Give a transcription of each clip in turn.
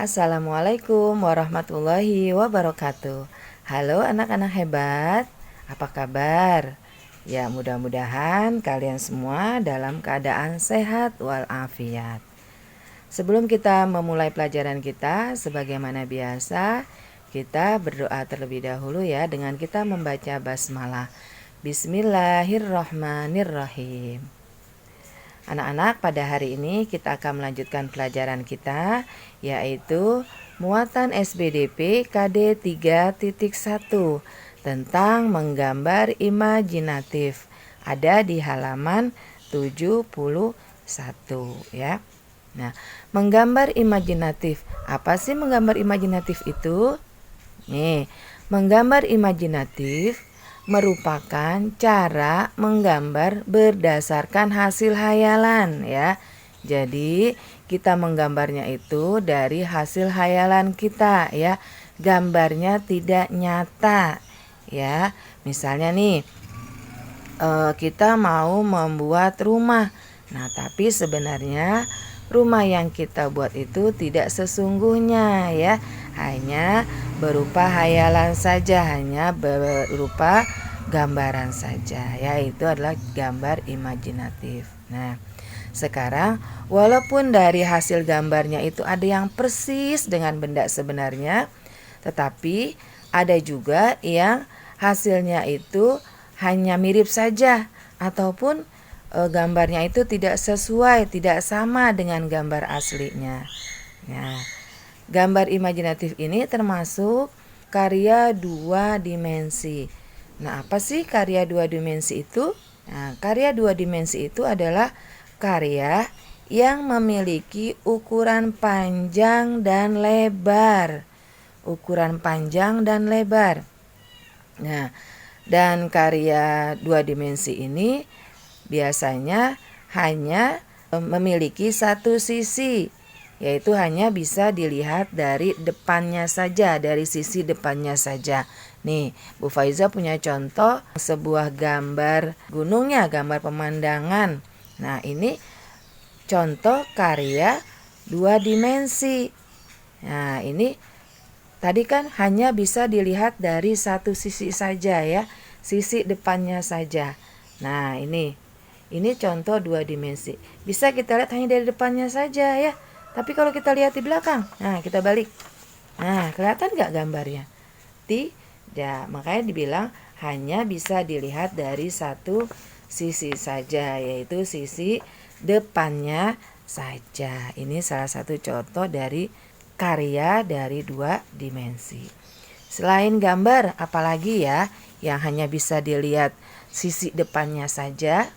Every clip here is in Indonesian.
Assalamualaikum warahmatullahi wabarakatuh. Halo anak-anak hebat, apa kabar? Ya, mudah-mudahan kalian semua dalam keadaan sehat walafiat. Sebelum kita memulai pelajaran kita, sebagaimana biasa, kita berdoa terlebih dahulu ya dengan kita membaca basmalah. Bismillahirrahmanirrahim. Anak-anak, pada hari ini kita akan melanjutkan pelajaran kita, yaitu muatan SBDP KD 3.1 tentang menggambar imajinatif. Ada di halaman 71 ya. Nah, menggambar imajinatif. Apa sih menggambar imajinatif itu? Nih, menggambar imajinatif merupakan cara menggambar berdasarkan hasil hayalan ya. Jadi kita menggambarnya itu dari hasil hayalan kita ya. Gambarnya tidak nyata ya. Misalnya nih kita mau membuat rumah. Nah, tapi sebenarnya rumah yang kita buat itu tidak sesungguhnya ya. Hanya berupa hayalan saja, hanya berupa gambaran saja, yaitu adalah gambar imajinatif. Nah, sekarang walaupun dari hasil gambarnya itu ada yang persis dengan benda sebenarnya, tetapi ada juga yang hasilnya itu hanya mirip saja ataupun gambarnya itu tidak sesuai, tidak sama dengan gambar aslinya. Nah, gambar imajinatif ini termasuk karya dua dimensi. Nah, apa sih karya dua dimensi itu? Nah, karya dua dimensi itu adalah karya yang memiliki ukuran panjang dan lebar. Ukuran panjang dan lebar. Nah, dan karya dua dimensi ini biasanya hanya memiliki satu sisi, yaitu hanya bisa dilihat dari depannya saja, dari sisi depannya saja. Nih, Bu Faiza punya contoh sebuah gambar gunungnya, gambar pemandangan. Nah, ini contoh karya dua dimensi. Nah, ini tadi kan hanya bisa dilihat dari satu sisi saja ya, sisi depannya saja. Nah, ini contoh dua dimensi. Bisa kita lihat hanya dari depannya saja ya. Tapi kalau kita lihat di belakang, nah kita balik. Nah, kelihatan nggak gambarnya? Tidak. Makanya dibilang hanya bisa dilihat dari satu sisi saja, yaitu sisi depannya saja. Ini salah satu contoh dari karya dari dua dimensi. Selain gambar, apalagi ya yang hanya bisa dilihat sisi depannya saja?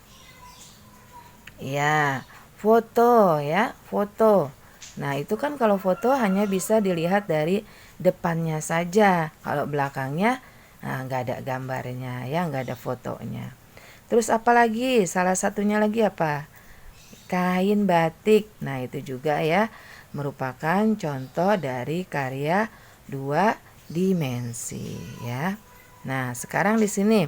Ya, foto ya, foto. Nah, itu kan kalau foto hanya bisa dilihat dari depannya saja. Kalau belakangnya nggak ada gambarnya ya, nggak ada fotonya. Terus apalagi? Salah satunya lagi apa? Kain batik. Nah, itu juga ya merupakan contoh dari karya dua dimensi ya. Nah, sekarang di sini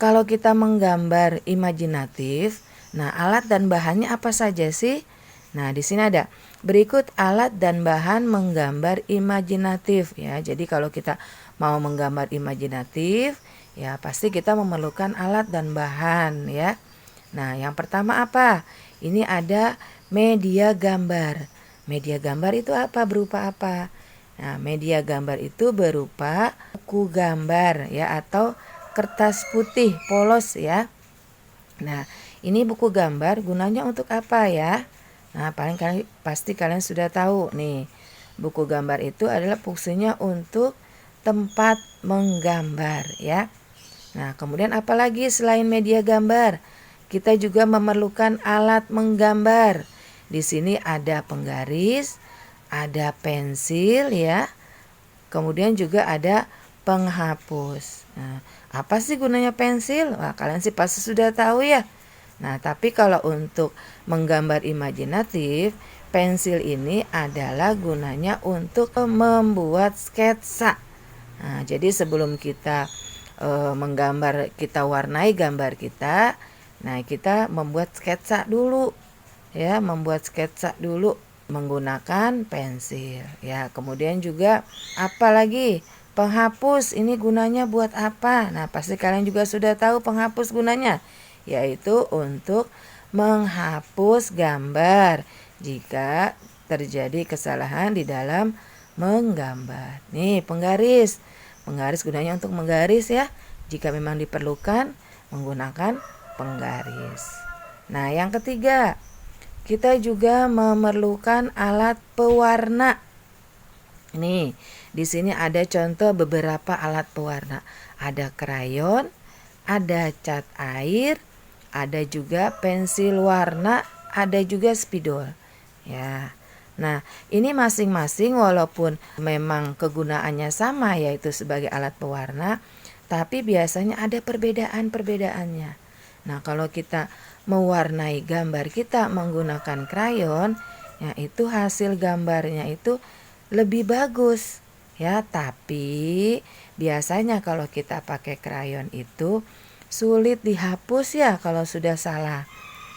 kalau kita menggambar imajinatif, nah alat dan bahannya apa saja sih? Nah, di sini ada berikut alat dan bahan menggambar imajinatif ya. Jadi kalau kita mau menggambar imajinatif, ya pasti kita memerlukan alat dan bahan ya. Nah, yang pertama apa? Ini ada media gambar. Media gambar itu apa? Berupa apa? Nah, media gambar itu berupa buku gambar ya atau kertas putih polos ya. Nah, ini buku gambar gunanya untuk apa ya? Nah, pasti kalian sudah tahu nih. Buku gambar itu adalah fungsinya untuk tempat menggambar ya. Nah, kemudian apalagi selain media gambar? Kita juga memerlukan alat menggambar. Di sini ada penggaris, ada pensil ya. Kemudian juga ada penghapus. Nah, apa sih gunanya pensil? Wah, kalian sih pasti sudah tahu ya. Nah, tapi kalau untuk menggambar imajinatif, pensil ini adalah gunanya untuk membuat sketsa. Nah, jadi sebelum kita menggambar, kita warnai gambar kita, nah kita membuat sketsa dulu. Ya, membuat sketsa dulu. menggunakan pensil ya. Kemudian juga apalagi penghapus, ini gunanya buat apa? Nah, pasti kalian juga sudah tahu penghapus gunanya, yaitu untuk menghapus gambar jika terjadi kesalahan di dalam menggambar. Nih, penggaris. Penggaris gunanya untuk menggaris ya. Jika memang diperlukan menggunakan penggaris. Nah, yang ketiga, kita juga memerlukan alat pewarna. Nih, di sini ada contoh beberapa alat pewarna. Ada krayon, ada cat air, ada juga pensil warna, ada juga spidol. Ya. Nah, ini masing-masing walaupun memang kegunaannya sama yaitu sebagai alat pewarna, tapi biasanya ada perbedaan-perbedaannya. Nah, kalau kita mewarnai gambar kita menggunakan krayon, ya itu hasil gambarnya itu lebih bagus ya, tapi biasanya kalau kita pakai krayon itu sulit dihapus ya kalau sudah salah.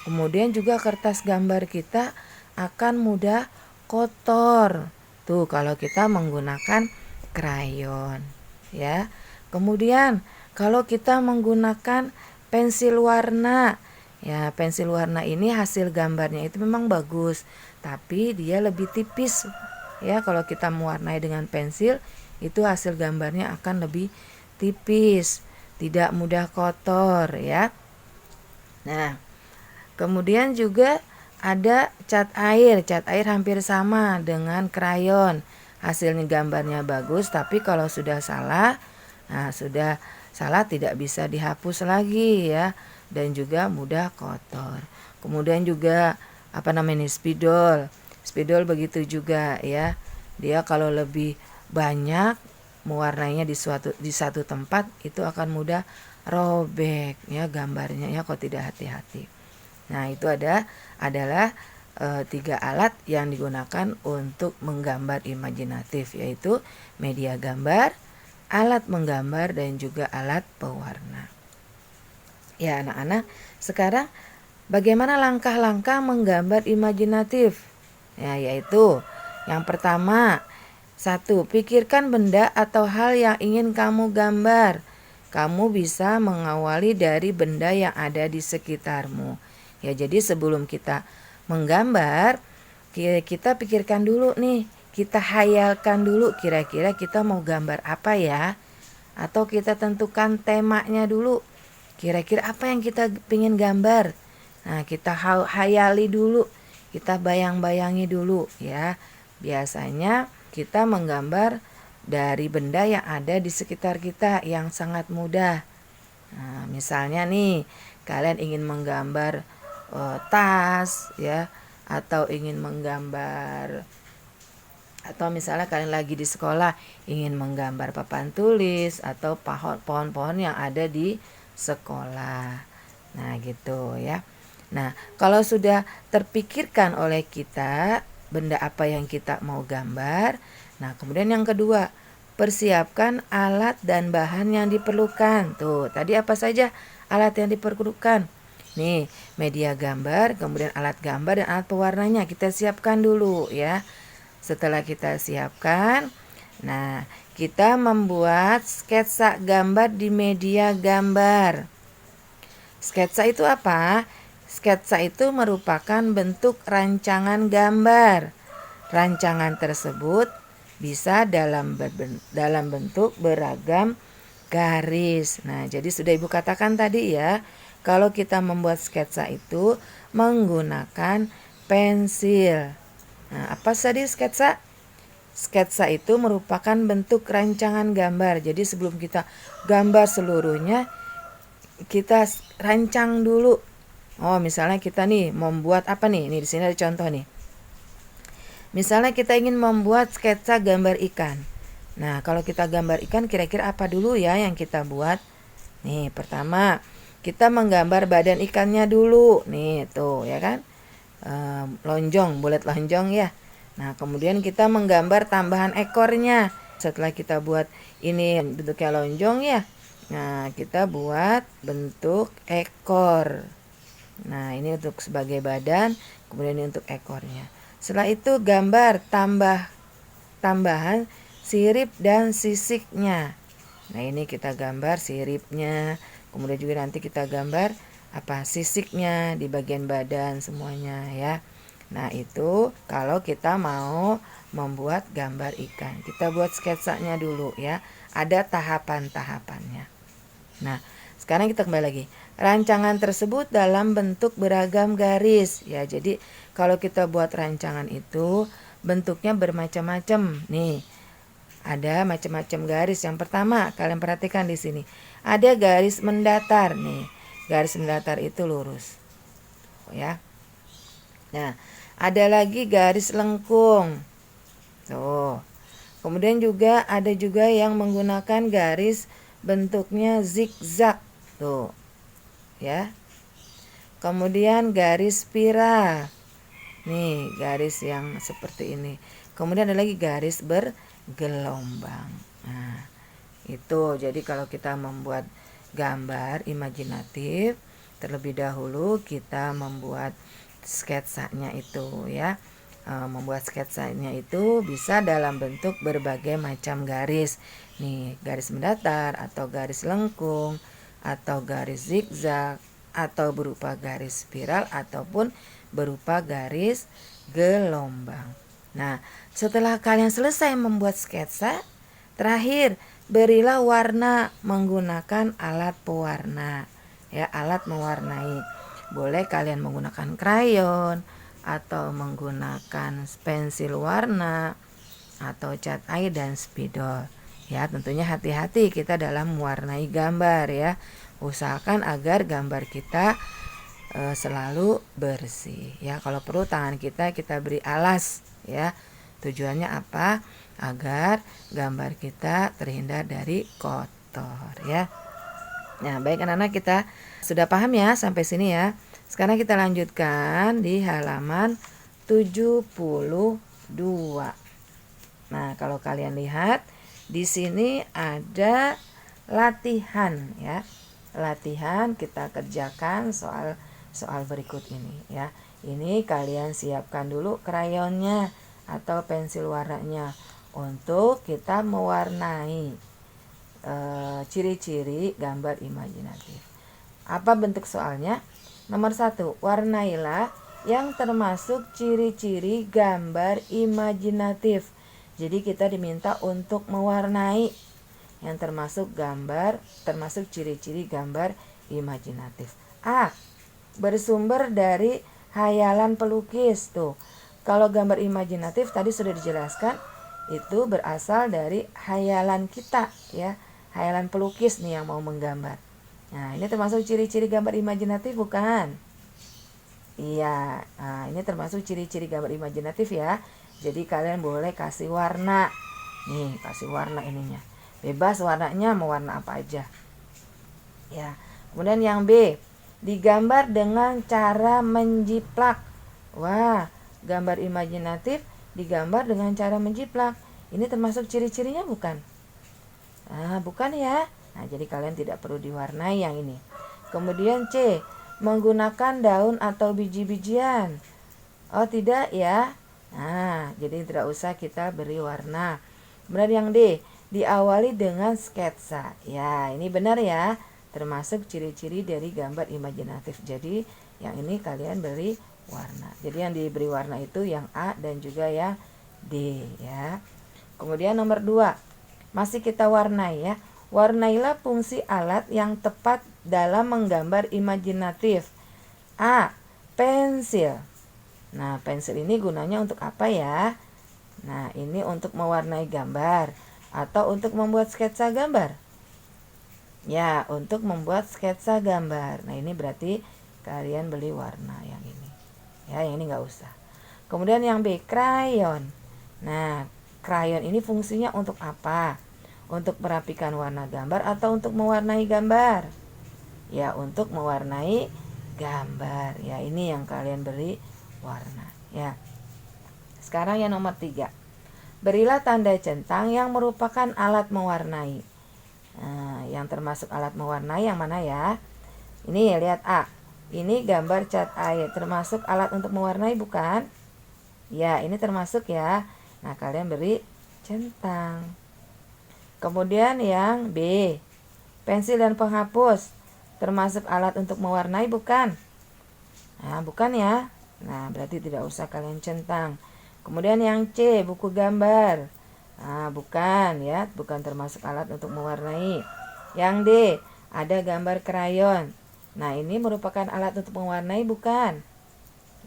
Kemudian juga kertas gambar kita akan mudah kotor. Tuh kalau kita menggunakan krayon ya. Kemudian kalau kita menggunakan pensil warna, ya pensil warna ini hasil gambarnya itu memang bagus, tapi dia lebih tipis ya. Kalau kita mewarnai dengan pensil itu hasil gambarnya akan lebih tipis, tidak mudah kotor ya. Nah, kemudian juga ada cat air. Cat air hampir sama dengan krayon, hasilnya gambarnya bagus, tapi kalau sudah salah, nah sudah salah tidak bisa dihapus lagi ya, dan juga mudah kotor. Kemudian juga spidol. Spidol begitu juga ya. Dia kalau lebih banyak mewarnainya di satu tempat itu akan mudah robek ya gambarnya ya kalau tidak hati-hati. Nah, itu adalah 3 alat yang digunakan untuk menggambar imajinatif, yaitu media gambar, alat menggambar, dan juga alat pewarna. Ya anak-anak, sekarang bagaimana langkah-langkah menggambar imajinatif? Ya, yaitu yang pertama, 1. Pikirkan benda atau hal yang ingin kamu gambar. Kamu bisa mengawali dari benda yang ada di sekitarmu. Ya, jadi sebelum kita menggambar, kita pikirkan dulu nih, kita hayalkan dulu kira-kira kita mau gambar apa ya. Atau kita tentukan temanya dulu. Kira-kira apa yang kita ingin gambar. Nah, kita hayali dulu, kita bayang-bayangi dulu ya. Biasanya kita menggambar dari benda yang ada di sekitar kita yang sangat mudah. Nah, misalnya nih, kalian ingin menggambar tas ya, atau ingin menggambar, atau misalnya kalian lagi di sekolah ingin menggambar papan tulis atau pohon-pohon yang ada di sekolah. Nah, gitu ya. Nah, kalau sudah terpikirkan oleh kita benda apa yang kita mau gambar, nah kemudian yang kedua, persiapkan alat dan bahan yang diperlukan. Tuh, tadi apa saja alat yang diperlukan? Nih, media gambar, kemudian alat gambar dan alat pewarnanya kita siapkan dulu ya. Setelah kita siapkan, nah kita membuat sketsa gambar di media gambar. Sketsa itu apa? Sketsa itu merupakan bentuk rancangan gambar. Rancangan tersebut bisa dalam bentuk beragam garis. Nah, jadi sudah Ibu katakan tadi ya, kalau kita membuat sketsa itu menggunakan pensil. Nah, apa tadi sketsa? Sketsa itu merupakan bentuk rancangan gambar. Jadi sebelum kita gambar seluruhnya, kita rancang dulu. Oh, misalnya kita nih membuat apa nih? Nih di sini ada contoh nih. Misalnya kita ingin membuat sketsa gambar ikan. Nah, kalau kita gambar ikan kira-kira apa dulu ya yang kita buat? Nih, pertama kita menggambar badan ikannya dulu. Nih, tuh ya kan? Lonjong, bulat lonjong ya. Nah, kemudian kita menggambar tambahan ekornya. Setelah kita buat ini bentuknya lonjong ya. Nah, kita buat bentuk ekor. Nah, ini untuk sebagai badan, kemudian ini untuk ekornya. Setelah itu gambar tambahan sirip dan sisiknya. Nah, ini kita gambar siripnya, kemudian juga nanti kita gambar sisiknya di bagian badan semuanya ya. Nah, itu kalau kita mau membuat gambar ikan. Kita buat sketsanya dulu ya. Ada tahapan-tahapannya. Nah, sekarang kita kembali lagi. Rancangan tersebut dalam bentuk beragam garis ya. Jadi kalau kita buat rancangan itu bentuknya bermacam-macam. Nih, ada macam-macam garis. Yang pertama, kalian perhatikan di sini. Ada garis mendatar nih. Garis mendatar itu lurus. Ya. Nah, ada lagi garis lengkung. Tuh. Kemudian juga ada juga yang menggunakan garis bentuknya zigzag. Tuh. Ya. Kemudian garis spiral. Nih, garis yang seperti ini. Kemudian ada lagi garis bergelombang. Nah, itu jadi kalau kita membuat gambar imajinatif, terlebih dahulu kita membuat sketsanya itu ya. Membuat sketsanya itu bisa dalam bentuk berbagai macam garis. Nih, garis mendatar atau garis lengkung atau garis zigzag atau berupa garis spiral ataupun berupa garis gelombang. Nah, setelah kalian selesai membuat sketsa, terakhir berilah warna menggunakan alat pewarna. Ya, alat mewarnai. Boleh kalian menggunakan krayon atau menggunakan pensil warna atau cat air dan spidol. Ya, tentunya hati-hati kita dalam mewarnai gambar ya. Usahakan agar gambar kita selalu bersih ya. Kalau perlu tangan kita beri alas ya. Tujuannya apa? Agar gambar kita terhindar dari kotor ya. Nah, baik anak-anak, kita sudah paham ya sampai sini ya. Sekarang kita lanjutkan di halaman 72. Nah, kalau kalian lihat di sini ada latihan ya. Latihan kita kerjakan soal berikut ini ya. Ini kalian siapkan dulu krayonnya atau pensil warnanya untuk kita mewarnai ciri-ciri gambar imajinatif. Apa bentuk soalnya? Nomor 1, warnailah yang termasuk ciri-ciri gambar imajinatif. Jadi kita diminta untuk mewarnai yang termasuk ciri-ciri gambar imajinatif. A, bersumber dari hayalan pelukis. Tuh, kalau gambar imajinatif tadi sudah dijelaskan, itu berasal dari hayalan kita ya. Hayalan pelukis nih yang mau menggambar. Nah, ini termasuk ciri-ciri gambar imajinatif bukan? Iya, nah, ini termasuk ciri-ciri gambar imajinatif ya. Jadi kalian boleh kasih warna. Nih, kasih warna ininya. Bebas warnanya mau warna apa aja. Ya. Kemudian yang B, digambar dengan cara menjiplak. Wah, gambar imajinatif digambar dengan cara menjiplak. Ini termasuk ciri-cirinya bukan? Nah, bukan ya. Nah, jadi kalian tidak perlu diwarnai yang ini. Kemudian C, menggunakan daun atau biji-bijian. Oh, tidak ya. Nah, jadi tidak usah kita beri warna. Kemudian yang D, diawali dengan sketsa. Ya, ini benar ya. Termasuk ciri-ciri dari gambar imajinatif. Jadi, yang ini kalian beri warna. Jadi yang diberi warna itu yang A dan juga yang D ya. Kemudian nomor 2, masih kita warnai ya. Warnailah fungsi alat yang tepat dalam menggambar imajinatif. A, pensil. Nah, pensil ini gunanya untuk apa ya? Nah, ini untuk mewarnai gambar atau untuk membuat sketsa gambar? Ya, untuk membuat sketsa gambar. Nah, ini berarti kalian beli warna yang ini. Ya, yang ini nggak usah. Kemudian yang B, krayon. Nah, krayon ini fungsinya untuk apa? Untuk merapikan warna gambar atau untuk mewarnai gambar? Ya, untuk mewarnai gambar. Ya, ini yang kalian beri warna. Ya. Sekarang yang nomor 3. Berilah tanda centang yang merupakan alat mewarnai. Nah, yang termasuk alat mewarnai yang mana ya? Ini lihat A. Ini gambar cat air. Termasuk alat untuk mewarnai bukan? Ya, ini termasuk ya. Nah, kalian beri centang. Kemudian yang B, pensil dan penghapus. Termasuk alat untuk mewarnai bukan? Nah, bukan ya. Nah, berarti tidak usah kalian centang. Kemudian yang C, buku gambar. Nah, bukan ya, bukan termasuk alat untuk mewarnai. Yang D, ada gambar krayon. Nah, ini merupakan alat untuk mewarnai bukan?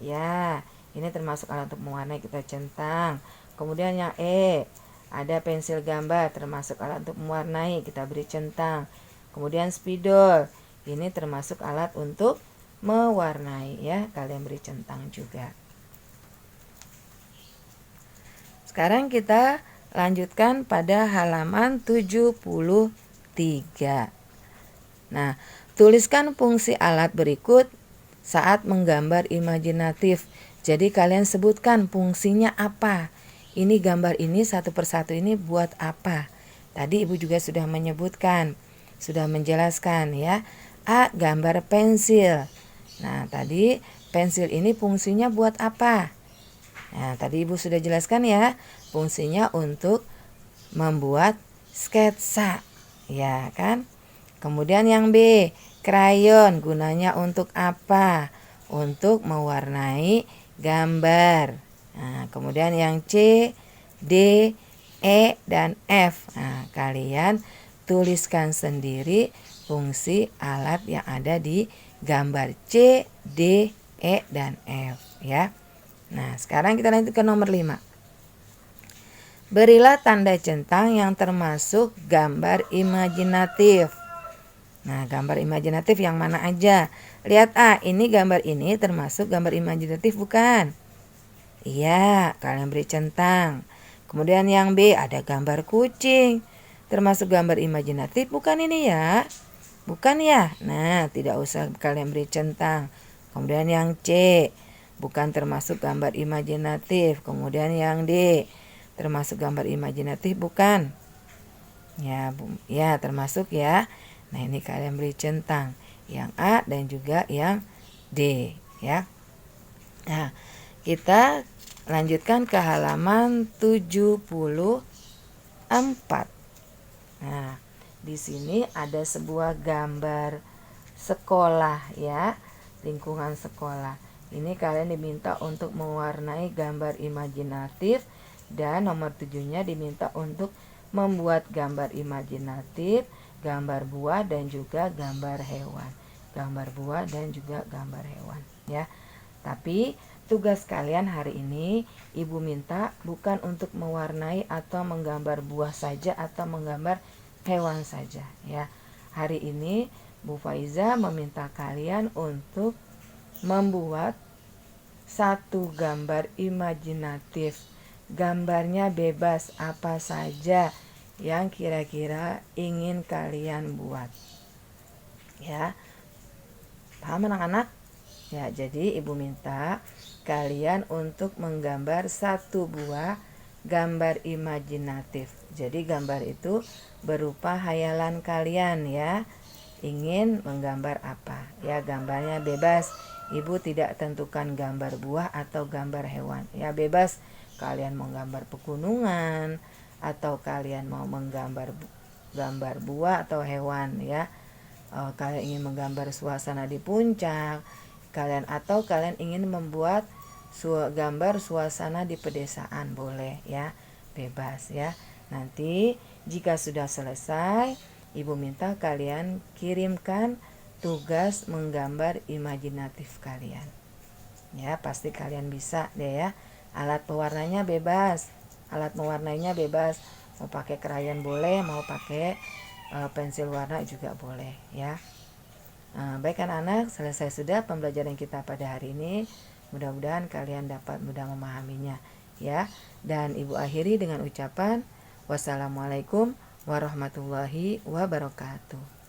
Ya, ini termasuk alat untuk mewarnai, kita centang. Kemudian yang E, ada pensil gambar, termasuk alat untuk mewarnai, kita beri centang. Kemudian spidol, ini termasuk alat untuk mewarnai ya, kalian beri centang juga. Sekarang kita lanjutkan pada halaman 73. Nah, tuliskan fungsi alat berikut saat menggambar imajinatif. Jadi kalian sebutkan fungsinya apa. Ini gambar ini satu persatu ini buat apa. Tadi Ibu juga sudah menyebutkan, sudah menjelaskan ya. A, gambar pensil. Nah, tadi pensil ini fungsinya buat apa? Nah, tadi Ibu sudah jelaskan ya. Fungsinya untuk membuat sketsa. Ya kan? Kemudian yang B, krayon gunanya untuk apa? Untuk mewarnai gambar. Nah, kemudian yang C, D, E, dan F. Nah, kalian tuliskan sendiri fungsi alat yang ada di gambar C, D, E, dan F ya. Nah, sekarang kita lanjut ke nomor 5. Berilah tanda centang yang termasuk gambar imajinatif. Nah, gambar imajinatif yang mana aja? Lihat A, ini gambar ini termasuk gambar imajinatif bukan? Iya, kalian beri centang. Kemudian yang B, ada gambar kucing. Termasuk gambar imajinatif bukan ini ya? Bukan ya? Nah, tidak usah kalian beri centang. Kemudian yang C, bukan termasuk gambar imajinatif. Kemudian yang D, termasuk gambar imajinatif bukan? Ya, termasuk ya. Nah, ini kalian beri centang yang A dan juga yang D ya. Nah, kita lanjutkan ke halaman 74. Nah, di sini ada sebuah gambar sekolah ya, lingkungan sekolah. Ini kalian diminta untuk mewarnai gambar imajinatif dan nomor 7-nya diminta untuk membuat gambar imajinatif, gambar buah dan juga gambar hewan. Gambar buah dan juga gambar hewan ya. Tapi tugas kalian hari ini Ibu minta bukan untuk mewarnai atau menggambar buah saja atau menggambar hewan saja ya. Hari ini Bu Faiza meminta kalian untuk membuat satu gambar imajinatif. Gambarnya bebas apa saja yang kira-kira ingin kalian buat. Ya. Paham anak-anak? Ya, jadi Ibu minta kalian untuk menggambar satu buah gambar imajinatif. Jadi gambar itu berupa hayalan kalian ya. Ingin menggambar apa? Ya, gambarnya bebas. Ibu tidak tentukan gambar buah atau gambar hewan. Ya, bebas. Kalian mau gambar pegunungan atau kalian mau menggambar gambar buah atau hewan ya. Kalian ingin menggambar suasana di puncak, kalian ingin membuat gambar suasana di pedesaan, boleh ya, bebas ya. Nanti jika sudah selesai, Ibu minta kalian kirimkan tugas menggambar imajinatif kalian. Ya, pasti kalian bisa deh ya. Alat pewarnanya bebas. Alat mewarnainya bebas. Mau pakai krayon boleh, mau pakai pensil warna juga boleh ya. Baik anak-anak, selesai sudah pembelajaran kita pada hari ini. Mudah-mudahan kalian dapat mudah memahaminya ya. Dan Ibu akhiri dengan ucapan wassalamualaikum warahmatullahi wabarakatuh.